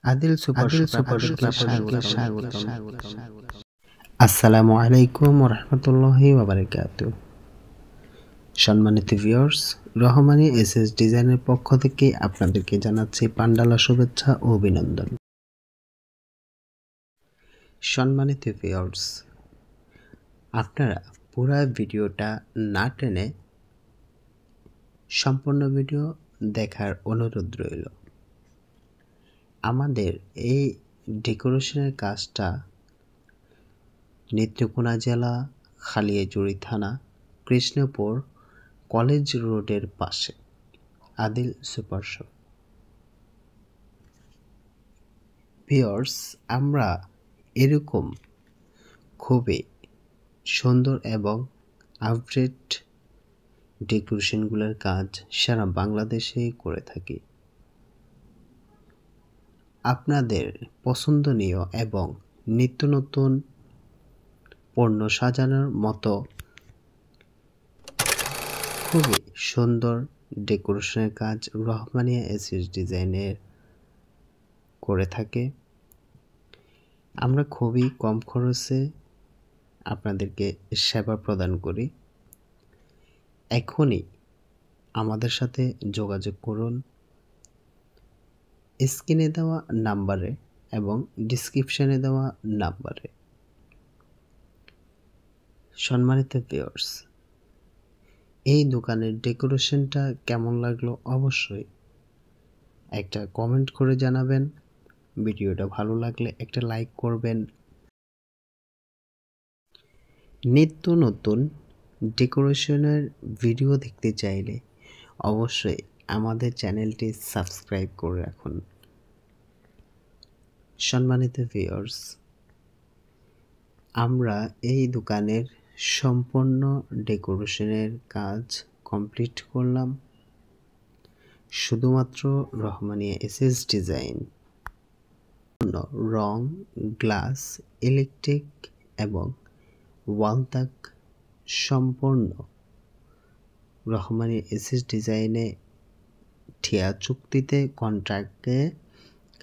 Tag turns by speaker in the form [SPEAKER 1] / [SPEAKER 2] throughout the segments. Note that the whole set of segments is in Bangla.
[SPEAKER 1] আদিল সুপার আপনাদেরকে স্বাগতম। আসসালামু আলাইকুম ওয়া রাহমাতুল্লাহি ওয়া বারাকাতুহু। সম্মানিত ভিউয়ার্স, রহমানী এসএস ডিজাইনের পক্ষ থেকে আপনাদেরকে জানাচ্ছি পান্ডালা শুভেচ্ছা ও অভিনন্দন। সম্মানিত ভিউয়ার্স, আপনারা পুরো ভিডিওটা না টেনে সম্পূর্ণ ভিডিও দেখার অনুরোধ রইল। আমাদের এই ডেকোরেশনের কাজটা নেত্রকোনা জেলা খালিয়াজুড়ি থানা কৃষ্ণপুর কলেজ রোডের পাশে আদিল সুপার শপ। ভিউয়ার্স, আমরা এরকম খুবই সুন্দর এবং আপডেট ডেকোরেশনগুলোর কাজ সারা বাংলাদেশেই করে থাকি। আপনাদের পছন্দনীয় এবং নিত্য নতুন পণ্য সাজানোর মতো খুবই সুন্দর ডেকোরেশনের কাজ রহমানিয়া এসএস ডিজাইনের করে থাকে। আমরা খুবই কম খরচে আপনাদেরকে সেবা প্রদান করি। এখনই আমাদের সাথে যোগাযোগ করুন স্ক্রিনে দেওয়া নাম্বারে এবং ডিসক্রিপশনে দেওয়া নাম্বারে। সম্মানিত ভিউয়ার্স, এই দোকানের ডেকোরেশনটা কেমন লাগলো অবশ্যই একটা কমেন্ট করে জানাবেন। ভিডিওটা ভালো লাগলে একটা লাইক করবেন। নিত্য নতুন ডেকোরেশনের ভিডিও দেখতে চাইলে অবশ্যই আমাদের চ্যানেলটি সাবস্ক্রাইব করে রাখুন। সম্মানিত ভিউয়ার্স, আমরা এই দোকানের সম্পূর্ণ ডেকোরেশনের কাজ কমপ্লিট করলাম। শুধুমাত্র রহমানিয়া এসএস ডিজাইন রং, গ্লাস, ইলেকট্রিক এবং ওয়ালতাক সম্পূর্ণ রহমানিয়া এসএস ডিজাইনে ঠিয়া চুক্তিতে কন্ট্রাক্টে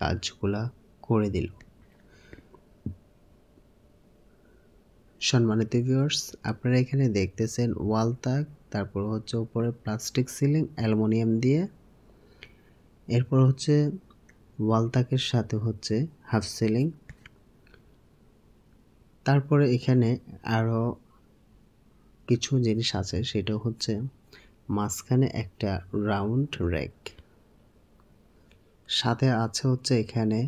[SPEAKER 1] কাজগুলা করে দিল। সম্মানিত ভিউয়ার্স, আপনারা এখানে দেখতেছেন ওয়ালতাক, তারপর হচ্ছে উপরে প্লাস্টিক সিলিং অ্যালুমিনিয়াম দিয়ে, এরপর হচ্ছে ওয়ালতাকের সাথে হচ্ছে হাফ সিলিং, তারপরে এখানে আরও কিছু জিনিস আছে, সেটা হচ্ছে মাঝখানে একটা রাউন্ড র্যাক, সাথে আছে হচ্ছে এখানে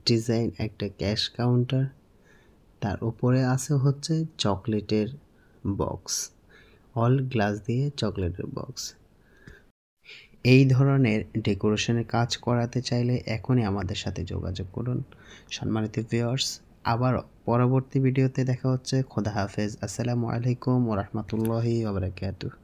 [SPEAKER 1] ডিজাইন একটা ক্যাশ কাউন্টার, তার উপরে আছে হচ্ছে চকলেটের বক্স, অল গ্লাস দিয়ে চকলেটের বক্স। এই ধরনের ডেকোরেশনের কাজ করাতে চাইলে এখনই আমাদের সাথে যোগাযোগ করুন। সম্মানিত ভিউয়ার্স, আবারও পরবর্তী ভিডিওতে দেখা হচ্ছে। খোদা হাফেজ। আসসালামু আলাইকুম ওয়া রাহমাতুল্লাহি ওয়া বারাকাতুহু।